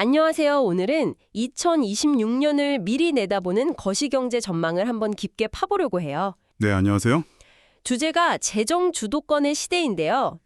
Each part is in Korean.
안녕하세요. 오늘은 2026년을 미리 내다보는 거시경제 전망을 한번 깊게 파보려고 해요. 네, 안녕하세요. 주제가 재정 주도권의 시대인데요.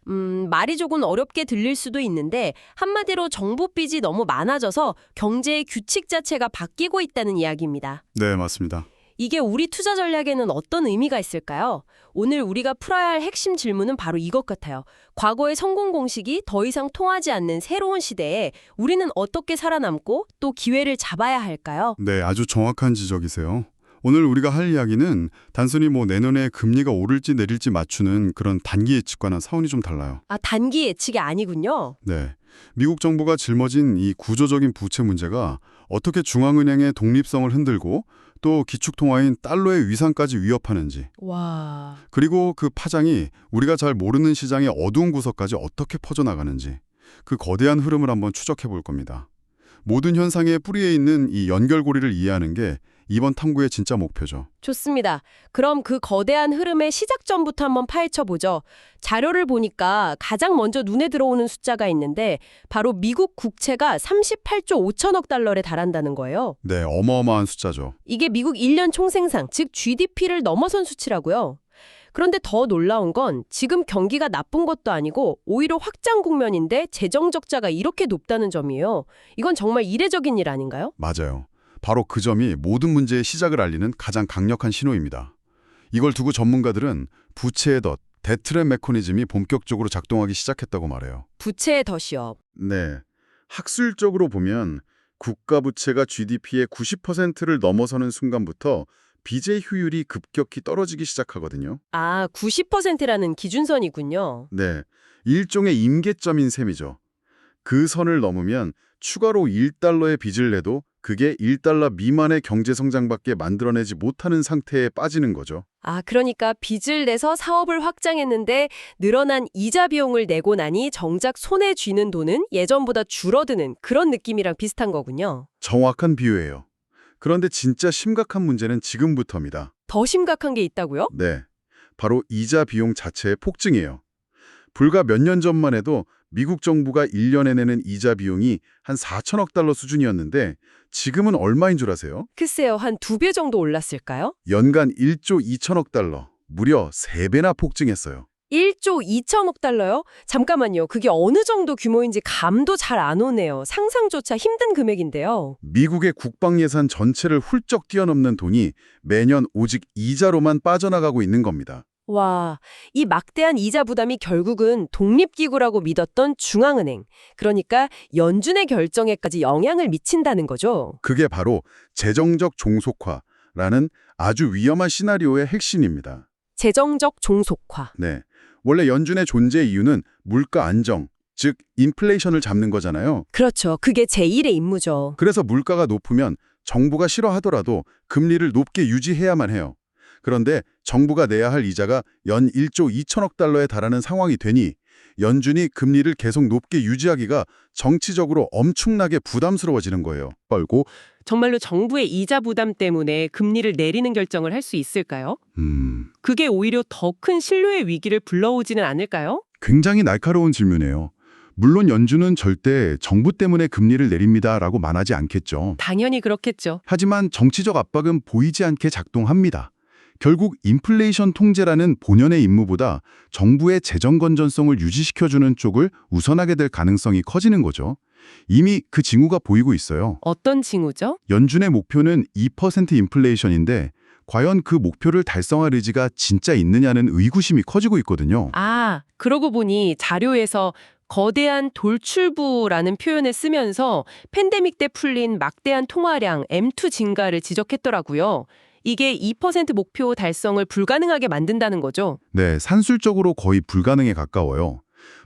말이 조금 어렵게 들릴 수도 있는데 한마디로 정부 빚이 너무 많아져서 경제의 규칙 자체가 바뀌고 있다는 이야기입니다. 네, 맞습니다. 이게 우리 투자 전략에는 어떤 의미가 있을까요? 오늘 우리가 풀어야 할 핵심 질문은 바로 이것 같아요. 과거의 성공 공식이 더 이상 통하지 않는 새로운 시대에 우리는 어떻게 살아남고 또 기회를 잡아야 할까요? 네, 아주 정확한 지적이세요. 오늘 우리가 할 이야기는 단순히 내년에 금리가 오를지 내릴지 맞추는 그런 단기 예측과는 사원이 좀 달라요. 아, 단기 예측이 아니군요. 네, 미국 정부가 짊어진 이 구조적인 부채 문제가 어떻게 중앙은행의 독립성을 흔들고 또 기축통화인 달러의 위상까지 위협하는지, 와... 그리고 그 파장이 우리가 잘 모르는 시장의 어두운 구석까지 어떻게 퍼져나가는지 그 거대한 흐름을 한번 추적해 볼 겁니다. 모든 현상의 뿌리에 있는 이 연결고리를 이해하는 게 이번 탐구의 진짜 목표죠. 좋습니다. 그럼 그 거대한 흐름의 시작점부터 한번 파헤쳐보죠. 자료를 보니까 가장 먼저 눈에 들어오는 숫자가 있는데 바로 미국 국채가 38조 5천억 달러에 달한다는 거예요. 네, 어마어마한 숫자죠. 이게 미국 1년 총생산, 즉 GDP를 넘어선 수치라고요. 그런데 더 놀라운 건 지금 경기가 나쁜 것도 아니고 오히려 확장 국면인데 재정 적자가 이렇게 높다는 점이에요. 이건 정말 이례적인 일 아닌가요? 맞아요. 바로 그 점이 모든 문제의 시작을 알리는 가장 강력한 신호입니다. 이걸 두고 전문가들은 부채의 덫, 데트랩 메커니즘이 본격적으로 작동하기 시작했다고 말해요. 부채의 덫이요. 네, 학술적으로 보면 국가 부채가 GDP의 90%를 넘어서는 순간부터 빚의 효율이 급격히 떨어지기 시작하거든요. 아, 90%라는 기준선이군요. 네, 일종의 임계점인 셈이죠. 그 선을 넘으면 추가로 1달러의 빚을 내도 그게 1달러 미만의 경제성장밖에 만들어내지 못하는 상태에 빠지는 거죠. 아, 그러니까 빚을 내서 사업을 확장했는데 늘어난 이자 비용을 내고 나니 정작 손에 쥐는 돈은 예전보다 줄어드는 그런 느낌이랑 비슷한 거군요. 정확한 비유예요. 그런데 진짜 심각한 문제는 지금부터입니다. 더 심각한 게 있다고요? 네, 바로 이자 비용 자체의 폭증이에요. 불과 몇 년 전만 해도 미국 정부가 1년에 내는 이자 비용이 한 4천억 달러 수준이었는데 지금은 얼마인 줄 아세요? 글쎄요, 한 2배 정도 올랐을까요? 연간 1조 2천억 달러, 무려 3배나 폭증했어요. 1조 2천억 달러요? 잠깐만요. 그게 어느 정도 규모인지 감도 잘 안 오네요. 상상조차 힘든 금액인데요. 미국의 국방 예산 전체를 훌쩍 뛰어넘는 돈이 매년 오직 이자로만 빠져나가고 있는 겁니다. 와, 이 막대한 이자 부담이 결국은 독립기구라고 믿었던 중앙은행, 그러니까 연준의 결정에까지 영향을 미친다는 거죠. 그게 바로 재정적 종속화라는 아주 위험한 시나리오의 핵심입니다. 재정적 종속화. 네, 원래 연준의 존재 이유는 물가 안정, 즉 인플레이션을 잡는 거잖아요. 그렇죠. 그게 제1의 임무죠. 그래서 물가가 높으면 정부가 싫어하더라도 금리를 높게 유지해야만 해요. 그런데 정부가 내야 할 이자가 연 1조 2천억 달러에 달하는 상황이 되니 연준이 금리를 계속 높게 유지하기가 정치적으로 엄청나게 부담스러워지는 거예요. 걸고 정말로 정부의 이자 부담 때문에 금리를 내리는 결정을 할 수 있을까요? 그게 오히려 더 큰 신뢰의 위기를 불러오지는 않을까요? 굉장히 날카로운 질문이에요. 물론 연준은 절대 정부 때문에 금리를 내립니다라고 말하지 않겠죠. 당연히 그렇겠죠. 하지만 정치적 압박은 보이지 않게 작동합니다. 결국 인플레이션 통제라는 본연의 임무보다 정부의 재정 건전성을 유지시켜주는 쪽을 우선하게 될 가능성이 커지는 거죠. 이미 그 징후가 보이고 있어요. 어떤 징후죠? 연준의 목표는 2% 인플레이션인데 과연 그 목표를 달성할 의지가 진짜 있느냐는 의구심이 커지고 있거든요. 아, 그러고 보니 자료에서 거대한 돌출부라는 표현을 쓰면서 팬데믹 때 풀린 막대한 통화량 M2 증가를 지적했더라고요. 이게 2% 목표 달성을 불가능하게 만든다는 거죠. 네, 산술적으로 거의 불가능에 가까워요.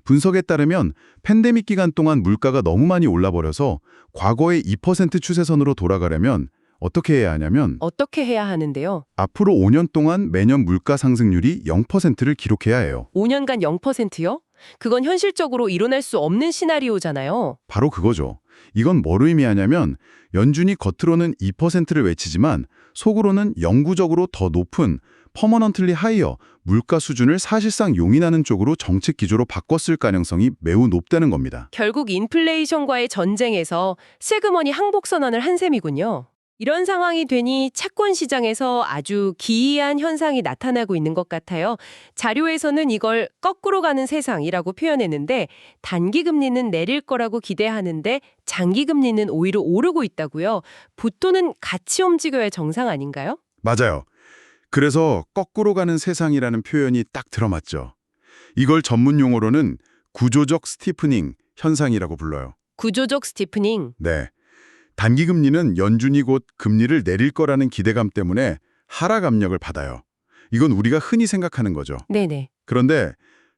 분석에 따르면 팬데믹 기간 동안 물가가 너무 많이 올라버려서 과거의 2% 추세선으로 돌아가려면 어떻게 해야 하냐면 어떻게 해야 하는데요? 앞으로 5년 동안 매년 물가 상승률이 0%를 기록해야 해요. 5년간 0%요? 그건 현실적으로 일어날 수 없는 시나리오잖아요. 바로 그거죠. 이건 뭘 의미하냐면 연준이 겉으로는 2%를 외치지만 속으로는 영구적으로 더 높은 퍼머넌틀리 하이어, 물가 수준을 사실상 용인하는 쪽으로 정책 기조로 바꿨을 가능성이 매우 높다는 겁니다. 결국 인플레이션과의 전쟁에서 세그머니 항복 선언을 한 셈이군요. 이런 상황이 되니 채권 시장에서 아주 기이한 현상이 나타나고 있는 것 같아요. 자료에서는 이걸 거꾸로 가는 세상이라고 표현했는데 단기 금리는 내릴 거라고 기대하는데 장기 금리는 오히려 오르고 있다고요. 보통은 같이 움직여야 정상 아닌가요? 맞아요. 그래서 거꾸로 가는 세상이라는 표현이 딱 들어맞죠. 이걸 전문 용어로는 구조적 스티프닝 현상이라고 불러요. 구조적 스티프닝. 네. 단기 금리는 연준이 곧 금리를 내릴 거라는 기대감 때문에 하락 압력을 받아요. 이건 우리가 흔히 생각하는 거죠. 네네. 그런데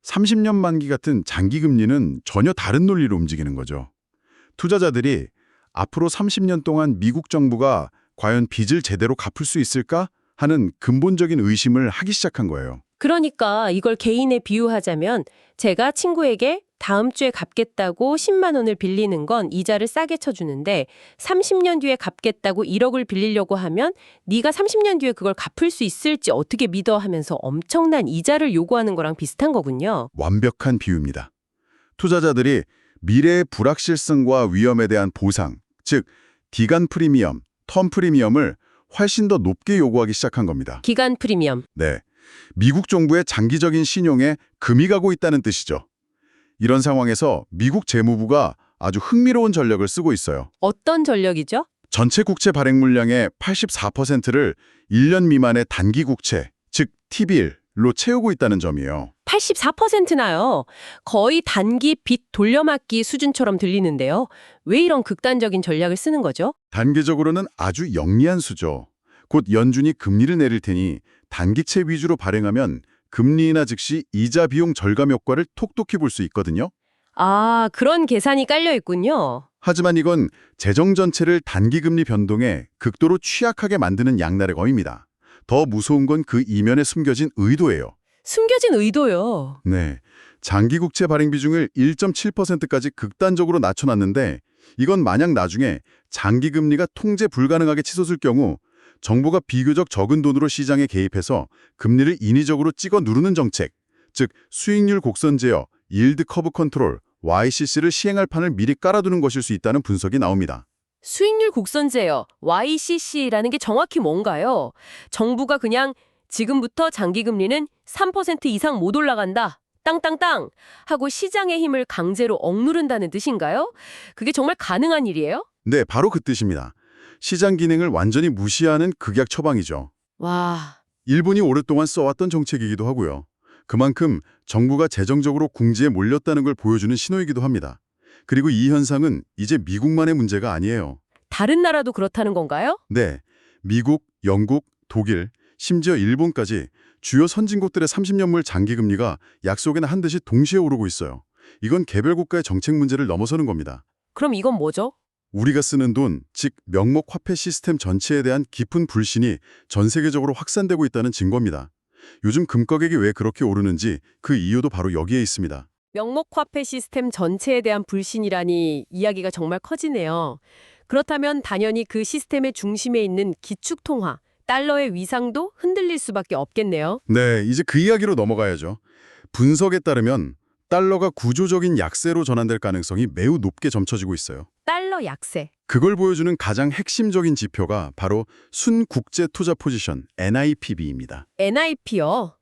30년 만기 같은 장기 금리는 전혀 다른 논리로 움직이는 거죠. 투자자들이 앞으로 30년 동안 미국 정부가 과연 빚을 제대로 갚을 수 있을까 하는 근본적인 의심을 하기 시작한 거예요. 그러니까 이걸 개인에 비유하자면 제가 친구에게 다음 주에 갚겠다고 10만 원을 빌리는 건 이자를 싸게 쳐주는데 30년 뒤에 갚겠다고 1억을 빌리려고 하면 네가 30년 뒤에 그걸 갚을 수 있을지 어떻게 믿어 하면서 엄청난 이자를 요구하는 거랑 비슷한 거군요. 완벽한 비유입니다. 투자자들이 미래의 불확실성과 위험에 대한 보상, 즉 기간 프리미엄, 텀 프리미엄을 훨씬 더 높게 요구하기 시작한 겁니다. 기간 프리미엄. 네, 미국 정부의 장기적인 신용에 금이 가고 있다는 뜻이죠. 이런 상황에서 미국 재무부가 아주 흥미로운 전략을 쓰고 있어요. 어떤 전략이죠? 전체 국채 발행 물량의 84%를 1년 미만의 단기 국채, 즉 T빌로 채우고 있다는 점이에요. 84%나요. 거의 단기 빚 돌려막기 수준처럼 들리는데요. 왜 이런 극단적인 전략을 쓰는 거죠? 단계적으로는 아주 영리한 수죠. 곧 연준이 금리를 내릴 테니 단기채 위주로 발행하면 금리 인하 즉시 이자 비용 절감 효과를 톡톡히 볼 수 있거든요. 아, 그런 계산이 깔려 있군요. 하지만 이건 재정 전체를 단기금리 변동에 극도로 취약하게 만드는 양날의 검입니다. 더 무서운 건 그 이면에 숨겨진 의도예요. 숨겨진 의도요. 네, 장기 국채 발행 비중을 1.7%까지 극단적으로 낮춰놨는데 이건 만약 나중에 장기 금리가 통제 불가능하게 치솟을 경우 정부가 비교적 적은 돈으로 시장에 개입해서 금리를 인위적으로 찍어 누르는 정책, 즉 수익률 곡선 제어, 일드 커브 컨트롤, YCC를 시행할 판을 미리 깔아두는 것일 수 있다는 분석이 나옵니다. 수익률 곡선 제어, YCC라는 게 정확히 뭔가요? 정부가 그냥 지금부터 장기 금리는 3% 이상 못 올라간다. 땅땅땅 하고 시장의 힘을 강제로 억누른다는 뜻인가요? 그게 정말 가능한 일이에요? 네, 바로 그 뜻입니다. 시장 기능을 완전히 무시하는 극약 처방이죠. 와, 일본이 오랫동안 써왔던 정책이기도 하고요. 그만큼 정부가 재정적으로 궁지에 몰렸다는 걸 보여주는 신호이기도 합니다. 그리고 이 현상은 이제 미국만의 문제가 아니에요. 다른 나라도 그렇다는 건가요? 네, 미국, 영국, 독일, 심지어 일본까지 주요 선진국들의 30년물 장기금리가 약속에는 한 듯이 동시에 오르고 있어요. 이건 개별 국가의 정책 문제를 넘어서는 겁니다. 그럼 이건 뭐죠? 우리가 쓰는 돈, 즉 명목 화폐 시스템 전체에 대한 깊은 불신이 전 세계적으로 확산되고 있다는 증거입니다. 요즘 금 가격이 왜 그렇게 오르는지 그 이유도 바로 여기에 있습니다. 명목화폐 시스템 전체에 대한 불신이라니 이야기가 정말 커지네요. 그렇다면 당연히 그 시스템의 중심에 있는 기축통화, 달러의 위상도 흔들릴 수밖에 없겠네요. 네, 이제 그 이야기로 넘어가야죠. 분석에 따르면 달러가 구조적인 약세로 전환될 가능성이 매우 높게 점쳐지고 있어요. 달러 약세. 그걸 보여주는 가장 핵심적인 지표가 바로 순국제 투자 포지션 NIPB입니다. NIP요.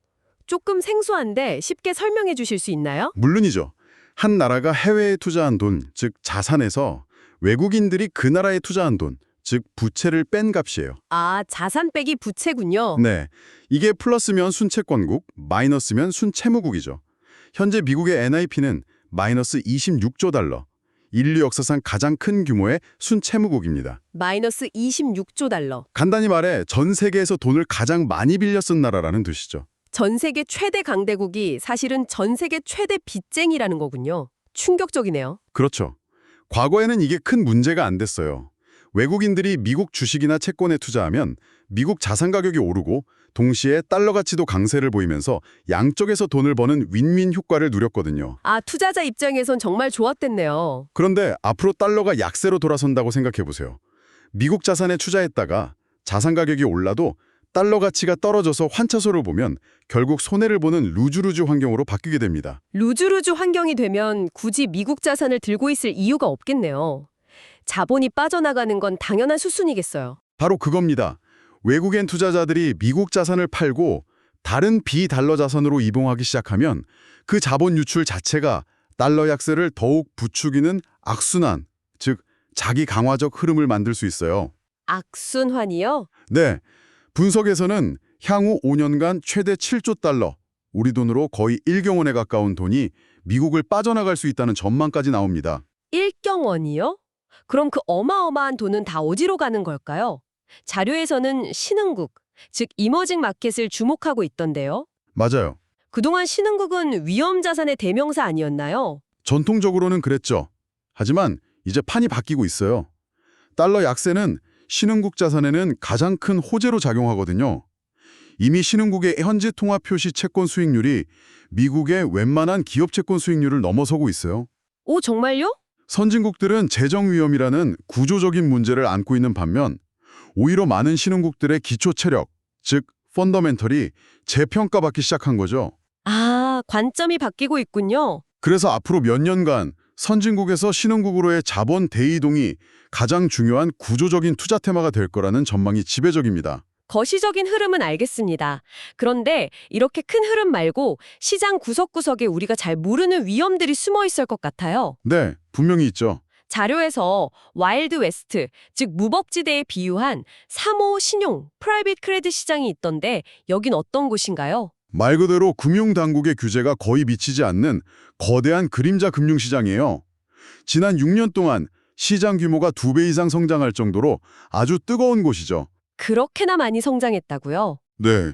조금 생소한데 쉽게 설명해 주실 수 있나요? 물론이죠. 한 나라가 해외에 투자한 돈, 즉 자산에서 외국인들이 그 나라에 투자한 돈, 즉 부채를 뺀 값이에요. 아, 자산 빼기 부채군요. 네, 이게 플러스면 순채권국, 마이너스면 순채무국이죠. 현재 미국의 NIP는 마이너스 26조 달러, 인류 역사상 가장 큰 규모의 순채무국입니다. 마이너스 26조 달러. 간단히 말해 전 세계에서 돈을 가장 많이 빌려 쓴 나라라는 뜻이죠. 전 세계 최대 강대국이 사실은 전 세계 최대 빚쟁이라는 거군요. 충격적이네요. 그렇죠. 과거에는 이게 큰 문제가 안 됐어요. 외국인들이 미국 주식이나 채권에 투자하면 미국 자산 가격이 오르고 동시에 달러 가치도 강세를 보이면서 양쪽에서 돈을 버는 윈윈 효과를 누렸거든요. 아, 투자자 입장에선 정말 좋았댔네요. 그런데 앞으로 달러가 약세로 돌아선다고 생각해보세요. 미국 자산에 투자했다가 자산 가격이 올라도 달러 가치가 떨어져서 환차손을 보면 결국 손해를 보는 루즈루즈 환경으로 바뀌게 됩니다. 루즈루즈 환경이 되면 굳이 미국 자산을 들고 있을 이유가 없겠네요. 자본이 빠져나가는 건 당연한 수순이겠어요. 바로 그겁니다. 외국인 투자자들이 미국 자산을 팔고 다른 비달러 자산으로 이동하기 시작하면 그 자본 유출 자체가 달러 약세를 더욱 부추기는 악순환, 즉 자기 강화적 흐름을 만들 수 있어요. 악순환이요? 네, 분석에서는 향후 5년간 최대 7조 달러, 우리 돈으로 거의 1경 원에 가까운 돈이 미국을 빠져나갈 수 있다는 전망까지 나옵니다. 1경원이요? 그럼 그 어마어마한 돈은 다 어디로 가는 걸까요? 자료에서는 신흥국, 즉 이머징 마켓을 주목하고 있던데요. 맞아요. 그동안 신흥국은 위험 자산의 대명사 아니었나요? 전통적으로는 그랬죠. 하지만 이제 판이 바뀌고 있어요. 달러 약세는 신흥국 자산에는 가장 큰 호재로 작용하거든요. 이미 신흥국의 현지 통화 표시 채권 수익률이 미국의 웬만한 기업 채권 수익률을 넘어서고 있어요. 오, 정말요? 선진국들은 재정 위험이라는 구조적인 문제를 안고 있는 반면 오히려 많은 신흥국들의 기초 체력, 즉 펀더멘털이 재평가받기 시작한 거죠. 아, 관점이 바뀌고 있군요. 그래서 앞으로 몇 년간 선진국에서 신흥국으로의 자본 대이동이 가장 중요한 구조적인 투자 테마가 될 거라는 전망이 지배적입니다. 거시적인 흐름은 알겠습니다. 그런데 이렇게 큰 흐름 말고 시장 구석구석에 우리가 잘 모르는 위험들이 숨어 있을 것 같아요. 네, 분명히 있죠. 자료에서 와일드 웨스트, 즉 무법지대에 비유한 3호 신용, 프라이빗 크레딧 시장이 있던데 여긴 어떤 곳인가요? 말 그대로 금융당국의 규제가 거의 미치지 않는 거대한 그림자 금융시장이에요. 지난 6년 동안 시장 규모가 2배 이상 성장할 정도로 아주 뜨거운 곳이죠. 그렇게나 많이 성장했다고요? 네.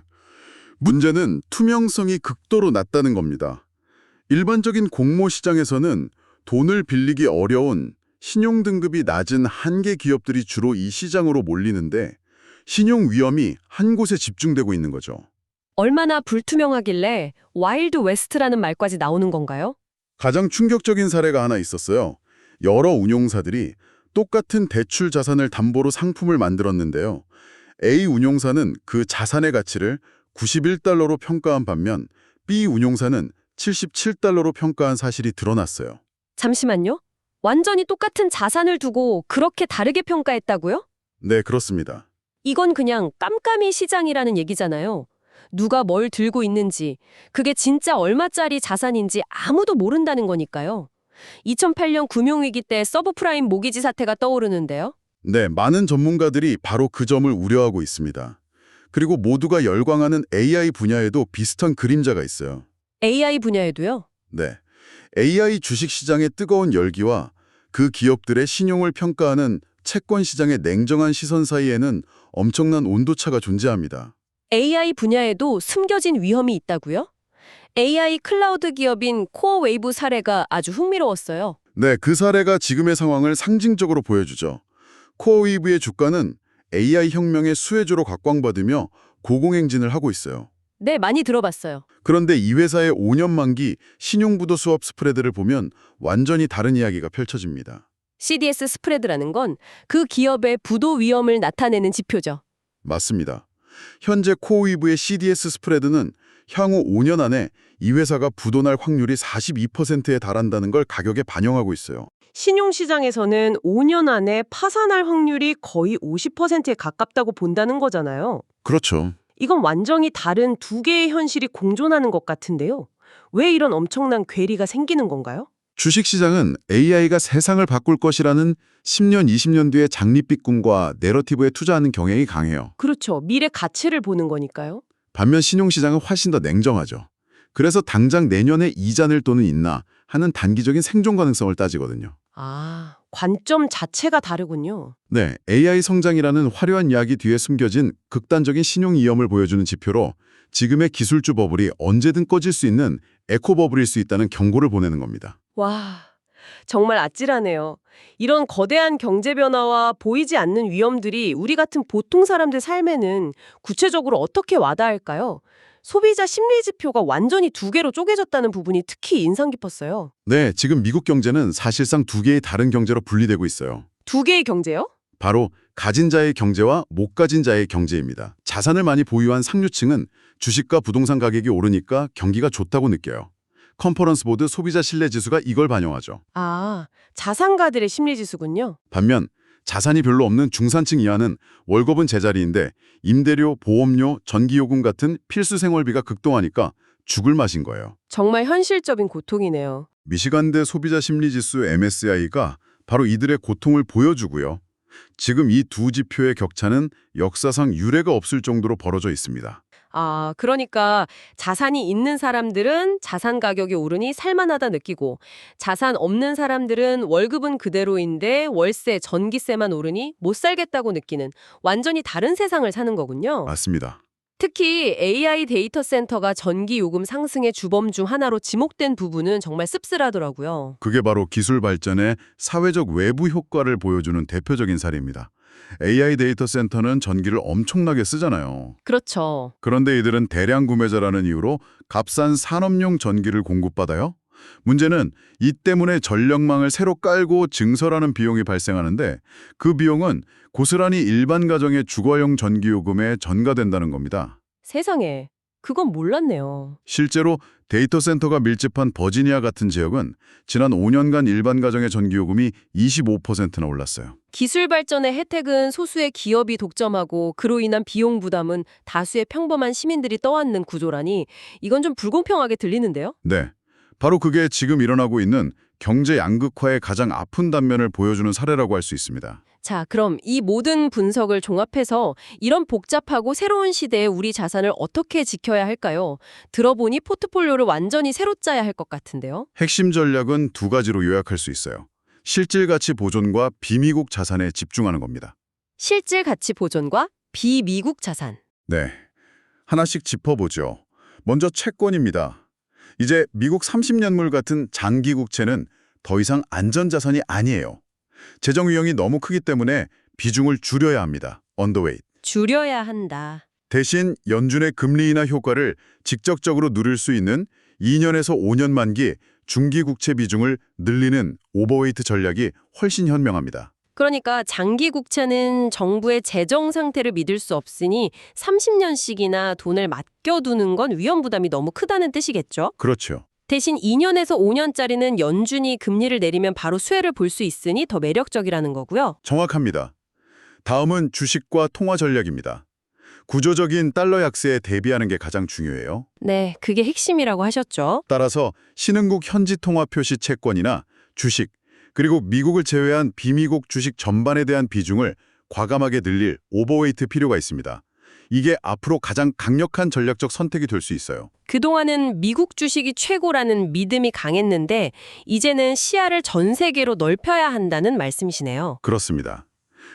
문제는 투명성이 극도로 낮다는 겁니다. 일반적인 공모 시장에서는 돈을 빌리기 어려운 신용 등급이 낮은 한계 기업들이 주로 이 시장으로 몰리는데 신용 위험이 한 곳에 집중되고 있는 거죠. 얼마나 불투명하길래 와일드 웨스트라는 말까지 나오는 건가요? 가장 충격적인 사례가 하나 있었어요. 여러 운용사들이 똑같은 대출 자산을 담보로 상품을 만들었는데요. A 운용사는 그 자산의 가치를 91달러로 평가한 반면 B 운용사는 77달러로 평가한 사실이 드러났어요. 잠시만요. 완전히 똑같은 자산을 두고 그렇게 다르게 평가했다고요? 네, 그렇습니다. 이건 이건 그냥 깜깜이 시장이라는 얘기잖아요. 누가 뭘 들고 있는지, 그게 진짜 얼마짜리 자산인지 아무도 모른다는 거니까요. 2008년 금융위기 때 서브프라임 모기지 사태가 떠오르는데요. 네, 많은 전문가들이 바로 그 점을 우려하고 있습니다. 그리고 모두가 열광하는 AI 분야에도 비슷한 그림자가 있어요. AI 분야에도요? 네, AI 주식시장의 뜨거운 열기와 그 기업들의 신용을 평가하는 채권 시장의 냉정한 시선 사이에는 엄청난 온도차가 존재합니다. AI 분야에도 숨겨진 위험이 있다고요? AI 클라우드 기업인 코어웨이브 사례가 아주 흥미로웠어요. 네, 그 사례가 지금의 상황을 상징적으로 보여주죠. 코어웨이브의 주가는 AI 혁명의 수혜주로 각광받으며 고공행진을 하고 있어요. 네, 많이 들어봤어요. 그런데 이 회사의 5년 만기 신용부도 수업 스프레드를 보면 완전히 다른 이야기가 펼쳐집니다. CDS 스프레드라는 건 그 기업의 부도 위험을 나타내는 지표죠. 맞습니다. 현재 코어웨이브의 CDS 스프레드는 향후 5년 안에 이 회사가 부도날 확률이 42%에 달한다는 걸 가격에 반영하고 있어요. 신용시장에서는 5년 안에 파산할 확률이 거의 50%에 가깝다고 본다는 거잖아요. 그렇죠. 이건 완전히 다른 두 개의 현실이 공존하는 것 같은데요. 왜 이런 엄청난 괴리가 생기는 건가요? 주식시장은 AI가 세상을 바꿀 것이라는 10년, 20년 뒤의 장밋빛 꿈과 내러티브에 투자하는 경향이 강해요. 그렇죠. 미래 가치를 보는 거니까요. 반면 신용시장은 훨씬 더 냉정하죠. 그래서 당장 내년에 이자 낼 돈은 있나 하는 단기적인 생존 가능성을 따지거든요. 아, 관점 자체가 다르군요. 네, AI 성장이라는 화려한 이야기 뒤에 숨겨진 극단적인 신용 위험을 보여주는 지표로 지금의 기술주 버블이 언제든 꺼질 수 있는 에코 버블일 수 있다는 경고를 보내는 겁니다. 와, 정말 아찔하네요. 이런 거대한 경제 변화와 보이지 않는 위험들이 우리 같은 보통 사람들 삶에는 구체적으로 어떻게 와닿을까요? 소비자 심리 지표가 완전히 두 개로 쪼개졌다는 부분이 특히 인상 깊었어요. 네, 지금 미국 경제는 사실상 두 개의 다른 경제로 분리되고 있어요. 두 개의 경제요? 바로 가진 자의 경제와 못 가진 자의 경제입니다. 자산을 많이 보유한 상류층은 주식과 부동산 가격이 오르니까 경기가 좋다고 느껴요. 컨퍼런스 보드 소비자 신뢰 지수가 이걸 반영하죠. 아, 자산가들의 심리지수군요. 반면 자산이 별로 없는 중산층 이하는 월급은 제자리인데 임대료, 보험료, 전기요금 같은 필수 생활비가 극동하니까 죽을 맛인 거예요. 정말 현실적인 고통이네요. 미시간대 소비자 심리지수 MSI가 바로 이들의 고통을 보여주고요. 지금 이 두 지표의 격차는 역사상 유례가 없을 정도로 벌어져 있습니다. 아, 그러니까 자산이 있는 사람들은 자산 가격이 오르니 살만하다 느끼고 자산 없는 사람들은 월급은 그대로인데 월세, 전기세만 오르니 못 살겠다고 느끼는 완전히 다른 세상을 사는 거군요. 맞습니다. 특히 AI 데이터 센터가 전기 요금 상승의 주범 중 하나로 지목된 부분은 정말 씁쓸하더라고요. 그게 바로 기술 발전의 사회적 외부 효과를 보여주는 대표적인 사례입니다. AI 데이터 센터는 전기를 엄청나게 쓰잖아요. 그렇죠. 그런데 이들은 대량 구매자라는 이유로 값싼 산업용 전기를 공급받아요. 문제는 이 때문에 전력망을 새로 깔고 증설하는 비용이 발생하는데 그 비용은 고스란히 일반 가정의 주거용 전기요금에 전가된다는 겁니다. 세상에, 그건 몰랐네요. 실제로 데이터 센터가 밀집한 버지니아 같은 지역은 지난 5년간 일반 가정의 전기요금이 25%나 올랐어요. 기술 발전의 혜택은 소수의 기업이 독점하고 그로 인한 비용 부담은 다수의 평범한 시민들이 떠안는 구조라니 이건 좀 불공평하게 들리는데요? 네, 바로 그게 지금 일어나고 있는 경제 양극화의 가장 아픈 단면을 보여주는 사례라고 할 수 있습니다. 자, 그럼 이 모든 분석을 종합해서 이런 복잡하고 새로운 시대에 우리 자산을 어떻게 지켜야 할까요? 들어보니 포트폴리오를 완전히 새로 짜야 할 것 같은데요? 핵심 전략은 두 가지로 요약할 수 있어요. 실질 가치 보존과 비미국 자산에 집중하는 겁니다. 실질 가치 보존과 비미국 자산. 네, 하나씩 짚어보죠. 먼저 채권입니다. 이제 미국 30년물 같은 장기 국채는 더 이상 안전자산이 아니에요. 재정 위험이 너무 크기 때문에 비중을 줄여야 합니다. 언더웨이트. 줄여야 한다. 대신 연준의 금리 인하 효과를 직접적으로 누릴 수 있는 2년에서 5년 만기 중기 국채 비중을 늘리는 오버웨이트 전략이 훨씬 현명합니다. 그러니까 장기 국채는 정부의 재정 상태를 믿을 수 없으니 30년씩이나 돈을 맡겨두는 건 위험 부담이 너무 크다는 뜻이겠죠? 그렇죠. 대신 2년에서 5년짜리는 연준이 금리를 내리면 바로 수혜를 볼 수 있으니 더 매력적이라는 거고요. 정확합니다. 다음은 주식과 통화 전략입니다. 구조적인 달러 약세에 대비하는 게 가장 중요해요. 네, 그게 핵심이라고 하셨죠. 따라서 신흥국 현지 통화 표시 채권이나 주식, 그리고 미국을 제외한 비미국 주식 전반에 대한 비중을 과감하게 늘릴 오버웨이트 필요가 있습니다. 이게 앞으로 가장 강력한 전략적 선택이 될 수 있어요. 그동안은 미국 주식이 최고라는 믿음이 강했는데 이제는 시야를 전 세계로 넓혀야 한다는 말씀이시네요. 그렇습니다.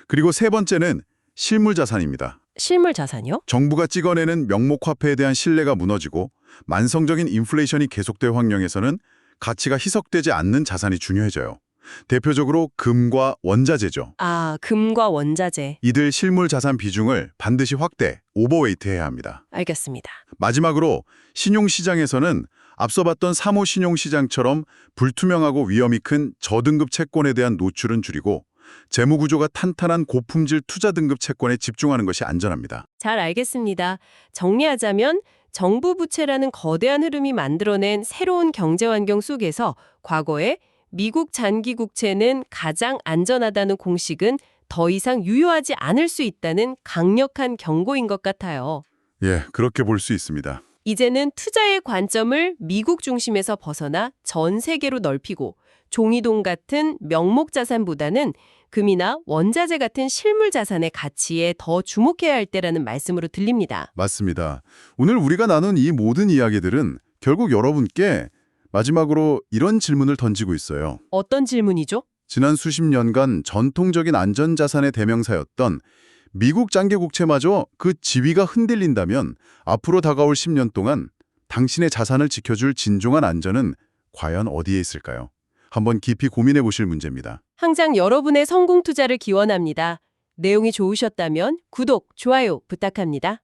그리고 세 번째는 실물 자산입니다. 실물 자산이요? 정부가 찍어내는 명목 화폐에 대한 신뢰가 무너지고 만성적인 인플레이션이 계속될 환경에서는 가치가 희석되지 않는 자산이 중요해져요. 대표적으로 금과 원자재죠. 아, 금과 원자재. 이들 실물 자산 비중을 반드시 확대, 오버웨이트해야 합니다. 알겠습니다. 마지막으로 신용시장에서는 앞서 봤던 사모 신용시장처럼 불투명하고 위험이 큰 저등급 채권에 대한 노출은 줄이고 재무구조가 탄탄한 고품질 투자 등급 채권에 집중하는 것이 안전합니다. 잘 알겠습니다. 정리하자면 정부 부채라는 거대한 흐름이 만들어낸 새로운 경제 환경 속에서 과거에 미국 장기 국채는 가장 안전하다는 공식은 더 이상 유효하지 않을 수 있다는 강력한 경고인 것 같아요. 예, 그렇게 볼 수 있습니다. 이제는 투자의 관점을 미국 중심에서 벗어나 전 세계로 넓히고 종이동 같은 명목 자산보다는 금이나 원자재 같은 실물 자산의 가치에 더 주목해야 할 때라는 말씀으로 들립니다. 맞습니다. 오늘 우리가 나눈 이 모든 이야기들은 결국 여러분께 마지막으로 이런 질문을 던지고 있어요. 어떤 질문이죠? 지난 수십 년간 전통적인 안전자산의 대명사였던 미국 장기 국채마저 그 지위가 흔들린다면 앞으로 다가올 10년 동안 당신의 자산을 지켜줄 진정한 안전은 과연 어디에 있을까요? 한번 깊이 고민해 보실 문제입니다. 항상 여러분의 성공 투자를 기원합니다. 내용이 좋으셨다면 구독, 좋아요 부탁합니다.